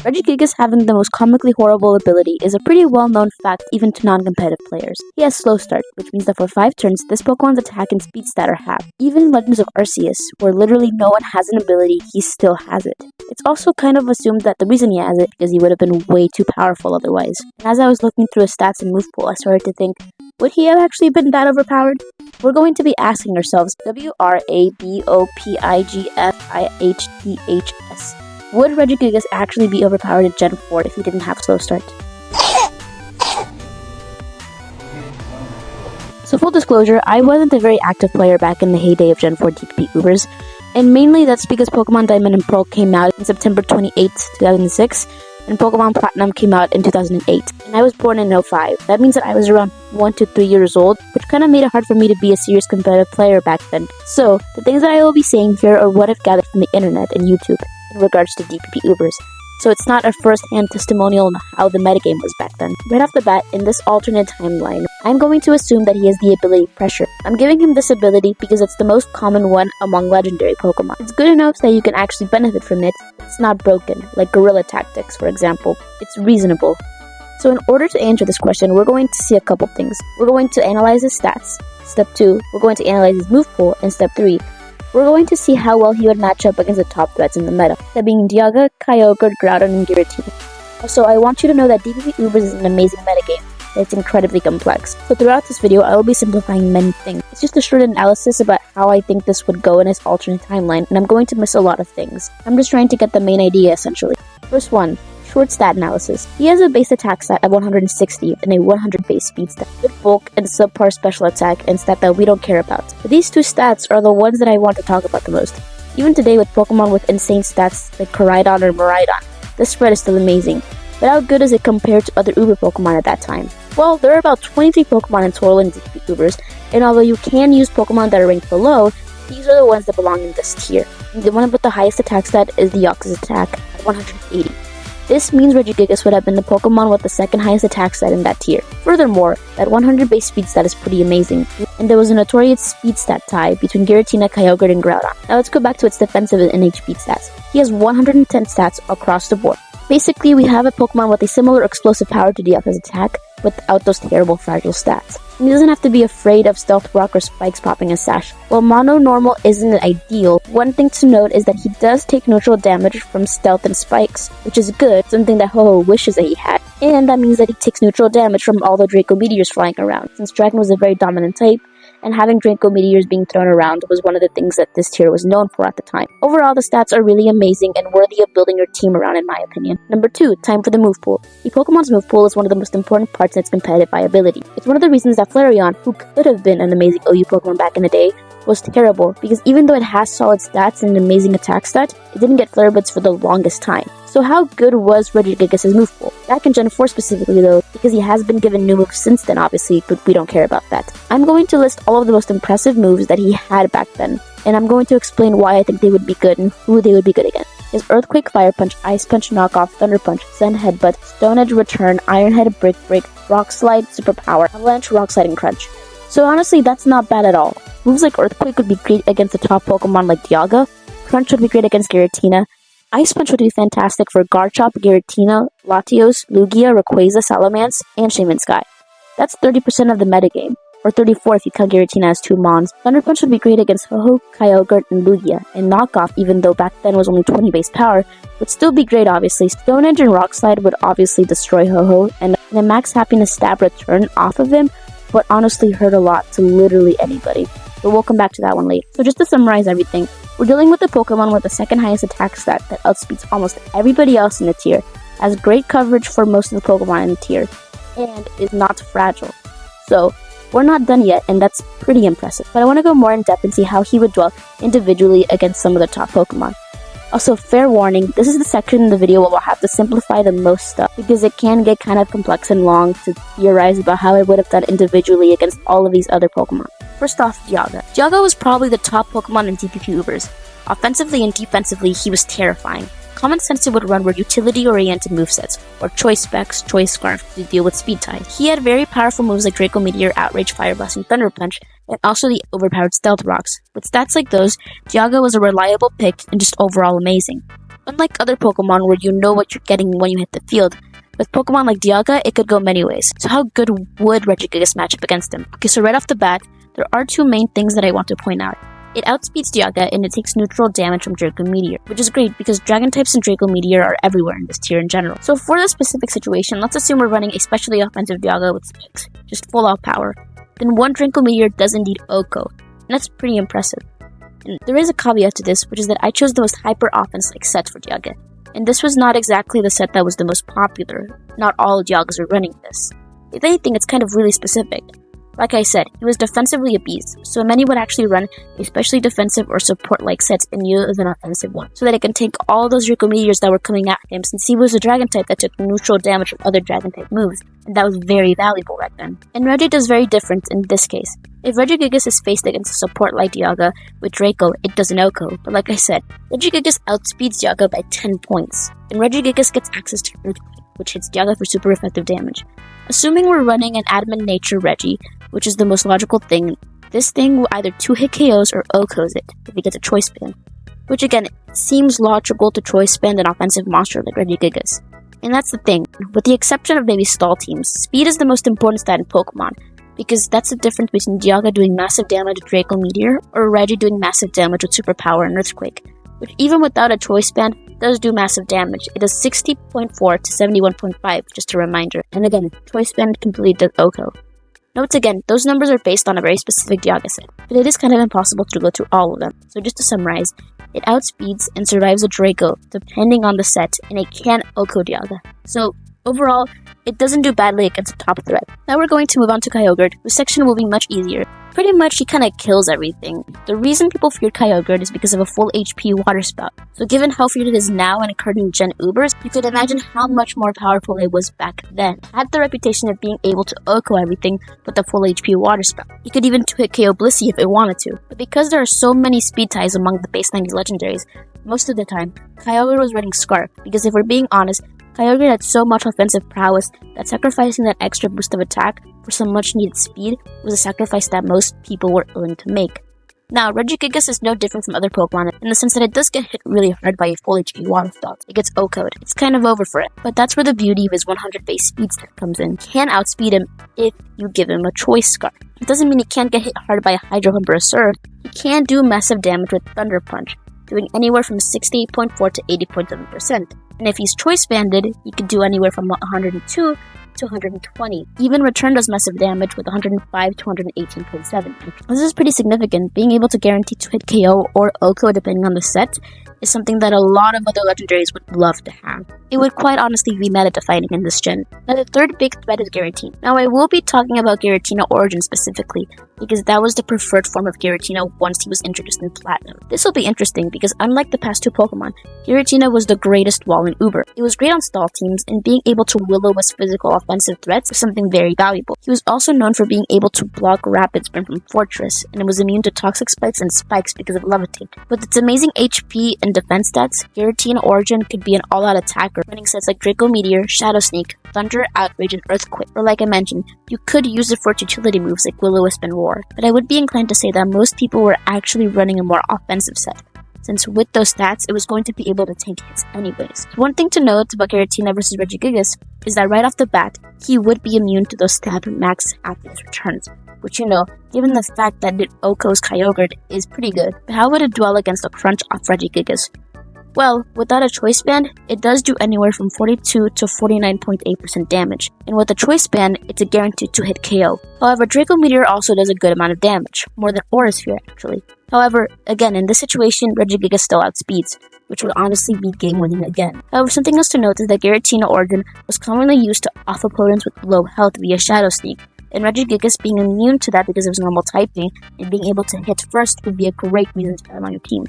Regigigas having the most comically horrible ability is a pretty well-known fact even to non-competitive players. He has slow start, which means that for 5 turns, this Pokemon's attack and speed stat are half. Even in Legends of Arceus, where literally no one has an ability, he still has it. It's also kind of assumed that the reason he has it is he would have been way too powerful otherwise. And as I was looking through his stats in Movepool, I started to think, would he have actually been that overpowered? We're going to be asking ourselves, WRABOPIGFIHDHS. Would Regigigas actually be overpowered in Gen 4 if he didn't have slow start? So full disclosure, I wasn't a very active player back in the heyday of Gen 4 DPP Ubers, and mainly that's because Pokemon Diamond and Pearl came out in September 28, 2006, and Pokemon Platinum came out in 2008, and I was born in 05. That means that I was around 1 to 3 years old, which kind of made it hard for me to be a serious competitive player back then. So, the things that I will be saying here are what I've gathered from the internet and YouTube in regards to DPP Ubers. So it's not a first-hand testimonial on how the metagame was back then. Right off the bat, in this alternate timeline, I'm going to assume that he has the ability Pressure. I'm giving him this ability because it's the most common one among legendary Pokemon. It's good enough that you can actually benefit from it. It's not broken, like Guerrilla Tactics, for example. It's reasonable. So in order to answer this question, we're going to see a couple things. We're going to analyze his stats. Step 2, we're going to analyze his move pool. And step 3, we're going to see how well he would match up against the top threats in the meta, that being Dialga, Kyogre, Groudon, and Giratina. Also, I want you to know that DPP Ubers is an amazing metagame, and it's incredibly complex. So throughout this video, I will be simplifying many things. It's just a short analysis about how I think this would go in his alternate timeline, and I'm going to miss a lot of things. I'm just trying to get the main idea, essentially. First one. Short stat analysis. He has a base attack stat of 160 and a 100 base speed stat, good bulk and subpar special attack and stat that we don't care about. But these two stats are the ones that I want to talk about the most. Even today with Pokemon with insane stats like Groudon or Miraidon, this spread is still amazing. But how good is it compared to other Uber Pokemon at that time? Well, there are about 23 Pokemon in total in DPP Ubers, and although you can use Pokemon that are ranked below, these are the ones that belong in this tier. And the one with the highest attack stat is the Deoxys attack at 180. This means Regigigas would have been the Pokemon with the second highest attack stat in that tier. Furthermore, that 100 base speed stat is pretty amazing, and there was a notorious speed stat tie between Giratina, Kyogre, and Groudon. Now let's go back to its defensive and HP stats. He has 110 stats across the board. Basically, we have a Pokemon with a similar explosive power to Dialga's attack, without those terrible fragile stats. And he doesn't have to be afraid of Stealth Rock or Spikes popping a sash. While Mono Normal isn't ideal, one thing to note is that he does take neutral damage from Stealth and Spikes, which is good, something that Ho-Oh wishes that he had. And that means that he takes neutral damage from all the Draco Meteors flying around, since Dragon was a very dominant type, and having Draco Meteors being thrown around was one of the things that this tier was known for at the time. Overall, the stats are really amazing and worthy of building your team around in my opinion. Number 2, time for the move pool. A Pokemon's move pool is one of the most important parts in its competitive viability. It's one of the reasons that Flareon, who could have been an amazing OU Pokemon back in the day, was terrible, because even though it has solid stats and an amazing attack stat, it didn't get Flare Blitz for the longest time. So how good was Regigigas' move pool? Back in Gen 4 specifically though, because he has been given new moves since then obviously, but we don't care about that. I'm going to list all of the most impressive moves that he had back then, and I'm going to explain why I think they would be good and who they would be good against. His Earthquake, Fire Punch, Ice Punch, Knockoff, Thunder Punch, Sand Headbutt, Stone Edge Return, Iron Head, Brick Break, Rock Slide, Superpower, Avalanche, Rock Slide, and Crunch. So honestly, that's not bad at all. Moves like Earthquake would be great against the top Pokemon like Dialga, Crunch would be great against Giratina, Ice Punch would be fantastic for Garchomp, Giratina, Latios, Lugia, Rayquaza, Salamence, and Shaman Sky. That's 30% of the metagame, or 34 if you count Giratina as 2 Mons. Thunder Punch would be great against Ho-Oh, Kyogre, and Lugia, and Knockoff, even though back then was only 20 base power, would still be great obviously. Stone Edge and Rock Slide would obviously destroy Ho-Oh, and a Max Happiness Stab Return off of him would honestly hurt a lot to literally anybody. But we'll come back to that one later. So just to summarize everything, we're dealing with a Pokemon with the second highest attack stat that outspeeds almost everybody else in the tier, has great coverage for most of the Pokemon in the tier, and is not fragile. So, we're not done yet, and that's pretty impressive. But I want to go more in depth and see how he would dwell individually against some of the top Pokemon. Also, fair warning, this is the section in the video where we'll have to simplify the most stuff, because it can get kind of complex and long to theorize about how I would have done individually against all of these other Pokemon. First off, Dialga. Dialga was probably the top Pokemon in DPP Ubers. Offensively and defensively, he was terrifying. Common sense it would run were utility-oriented movesets, or Choice Specs, Choice Scarf to deal with speed type. He had very powerful moves like Draco Meteor, Outrage, Fire Blast, and Thunder Punch, and also the overpowered Stealth Rocks. With stats like those, Dialga was a reliable pick and just overall amazing. Unlike other Pokemon where you know what you're getting when you hit the field, with Pokemon like Dialga, it could go many ways. So how good would Regigigas match up against him? Okay, so right off the bat, there are two main things that I want to point out. It outspeeds Dialga and it takes neutral damage from Draco Meteor, which is great because Dragon types and Draco Meteor are everywhere in this tier in general. So for this specific situation, let's assume we're running a specially offensive Dialga with spikes, just full out power. Then one Draco Meteor does indeed OHKO, and that's pretty impressive. And there is a caveat to this, which is that I chose the most hyper offense-like set for Dialga. And this was not exactly the set that was the most popular. Not all Dialgas are running this. If anything, it's kind of really specific. Like I said, he was defensively a beast, so many would actually run a specially defensive or support-like set in lieu of an offensive one, so that it can take all those Draco Meteors that were coming at him, since he was a Dragon type that took neutral damage from other Dragon type moves, and that was very valuable back then. And Regi does very different in this case. If Regigigas is faced against a support like Dialga with Draco, it does an OHKO, but like I said, Regigigas outspeeds Dialga by 10 points, and Regigigas gets access to Earthquake, which hits Dialga for super effective damage. Assuming we're running an admin nature Regi, which is the most logical thing, this thing will either 2-hit KOs or OHKOs it if he gets a choice band. Which again, it seems logical to choice band an offensive monster like Regigigas. And that's the thing, with the exception of maybe stall teams, speed is the most important stat in Pokemon, because that's the difference between Dialga doing massive damage with Draco Meteor or Regi doing massive damage with Superpower and Earthquake, which even without a choice band does do massive damage. It does 60.4 to 71.5, just a reminder. And again, choice band completely does OHKO. Note again, those numbers are based on a very specific Dialga set, but it is kind of impossible to go through all of them. So just to summarize, it outspeeds and survives a Draco, depending on the set, and it can OHKO Dialga. So overall, it doesn't do badly against a top threat. Now we're going to move on to Kyogre, whose section will be much easier. Pretty much, he kind of kills everything. The reason people feared Kyogre is because of a full HP water spout. So given how feared it is now in current gen Ubers, you could imagine how much more powerful it was back then. It had the reputation of being able to OHKO everything with a full HP water spout. You could even 2-hit KO Blissey if it wanted to. But because there are so many speed ties among the base 90s legendaries, most of the time, Kyogre was running Scarf, because if we're being honest, Kyogre had so much offensive prowess that sacrificing that extra boost of attack for some much needed speed was a sacrifice that most people were willing to make. Now, Regigigas is no different from other Pokemon in the sense that it does get hit really hard by a full HP water spout. It gets OHKO'd. It's kind of over for it. But that's where the beauty of his 100 base speed stat comes in. You can outspeed him if you give him a choice scarf. It doesn't mean he can't get hit hard by a Hydro Pump or a Surf. He can do massive damage with Thunder Punch, doing anywhere from 68.4 to 80.7%. And if he's choice banded, he could do anywhere from 102 to 120. Even Return does massive damage with 105 to 118.7. This is pretty significant. Being able to guarantee to hit KO or OHKO depending on the set is something that a lot of other legendaries would love to have. It would quite honestly be meta-defining in this gen. Now the third big threat is Giratina. Now I will be talking about Giratina-Origin specifically, because that was the preferred form of Giratina once he was introduced in Platinum. This will be interesting because unlike the past two Pokemon, Giratina was the greatest wall in Uber. It was great on stall teams, and being able to Will-O-Wisp physical offensive threats was something very valuable. He was also known for being able to block Rapid Sprint from Fortress, and it was immune to Toxic Spikes and Spikes because of Levitate. With its amazing HP and defense stats, Giratina-Origin could be an all-out attacker, running sets like Draco Meteor, Shadow Sneak, Thunder, Outrage, and Earthquake. Or like I mentioned, you could use it for its utility moves like Will-O-Wisp and Roar, but I would be inclined to say that most people were actually running a more offensive set, since with those stats, it was going to be able to take hits anyways. One thing to note about Giratina versus Regigigas is that right off the bat, he would be immune to those stab max after his returns, which given the fact that it OHKO's Kyogre is pretty good. But how would it dwell against a crunch off Regigigas? Well, without a choice band, it does do anywhere from 42 to 49.8% damage, and with a choice band, it's a guaranteed 2-hit KO. However, Draco Meteor also does a good amount of damage, more than Aura Sphere actually. However, again, in this situation, Regigigas still outspeeds, which would honestly be game-winning again. However, something else to note is that Giratina-Origin was commonly used to off opponents with low health via Shadow Sneak, and Regigigas being immune to that because of his normal typing and being able to hit first would be a great reason to have him on your team.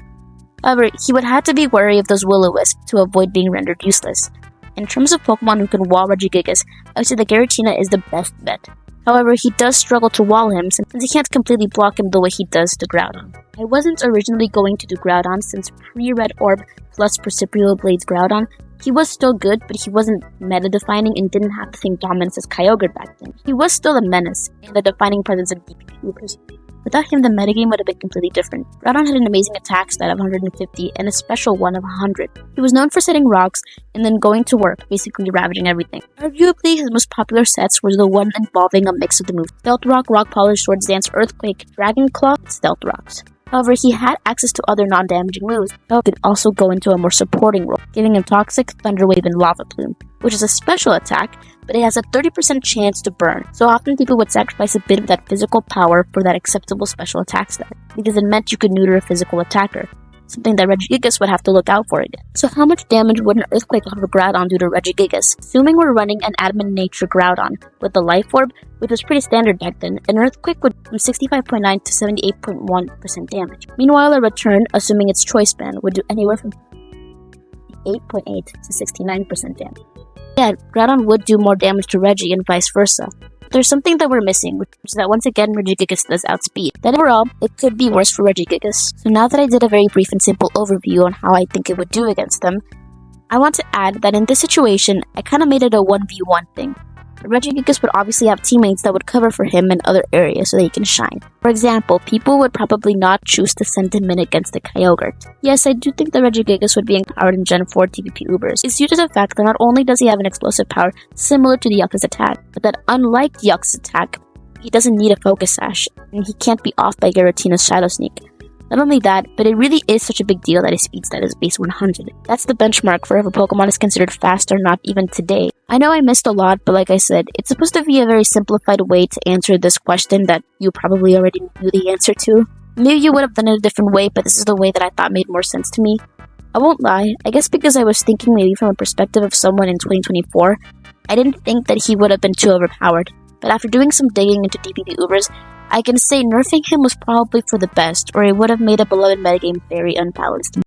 However, he would have to be wary of those Will-O-Wisp to avoid being rendered useless. In terms of Pokemon who can wall Regigigas, I would say that Giratina is the best bet. However, he does struggle to wall him since he can't completely block him the way he does to Groudon. I wasn't originally going to do Groudon since pre-Red Orb plus Precipitable Blades Groudon, he was still good, but he wasn't meta-defining and didn't have the same dominance as Kyogre back then. He was still a menace and a defining presence in DPP Ubers. Without him, the metagame would have been completely different. Groudon had an amazing attack stat of 150 and a special one of 100. He was known for setting rocks and then going to work, basically ravaging everything. Arguably, his most popular sets were the one involving a mix of the moves Stealth Rock, Rock Polish, Swords Dance, Earthquake, Dragon Claw, and Stealth Rocks. However, he had access to other non-damaging moves, so he could also go into a more supporting role, giving him Toxic, Thunder Wave, and Lava Plume, which is a special attack, but it has a 30% chance to burn, so often people would sacrifice a bit of that physical power for that acceptable special attack stat, because it meant you could neuter a physical attacker, something that Regigigas would have to look out for again. So how much damage would an Earthquake offer Groudon due to Regigigas? Assuming we're running an Admin Nature Groudon with the Life Orb, which was pretty standard back then, an Earthquake would do from 65.9 to 78.1% damage. Meanwhile, a Return, assuming its Choice Band, would do anywhere from 8.8 to 69% damage. Yeah, Groudon would do more damage to Regi and vice versa. There's something that we're missing, which is that once again Regigigas does outspeed. Then overall, it could be worse for Regigigas. So now that I did a very brief and simple overview on how I think it would do against them, I want to add that in this situation, I kind of made it a 1v1 thing. Regigigas would obviously have teammates that would cover for him in other areas so that he can shine. For example, people would probably not choose to send him in against the Kyogre. Yes, I do think that Regigigas would be empowered in Gen 4 TVP Ubers. It's due to the fact that not only does he have an explosive power similar to Dialga's attack, but that unlike Dialga's attack, he doesn't need a Focus Sash, and he can't be off by Giratina's Shadow Sneak. Not only that, but it really is such a big deal that his speed stat is base 100. That's the benchmark for if a Pokemon is considered fast or not even today. I know I missed a lot, but like I said, it's supposed to be a very simplified way to answer this question that you probably already knew the answer to. Maybe you would have done it a different way, but this is the way that I thought made more sense to me. I won't lie, I guess because I was thinking maybe from a perspective of someone in 2024, I didn't think that he would have been too overpowered. But after doing some digging into DPP Ubers, I can say nerfing him was probably for the best, or it would have made a beloved metagame very unbalanced.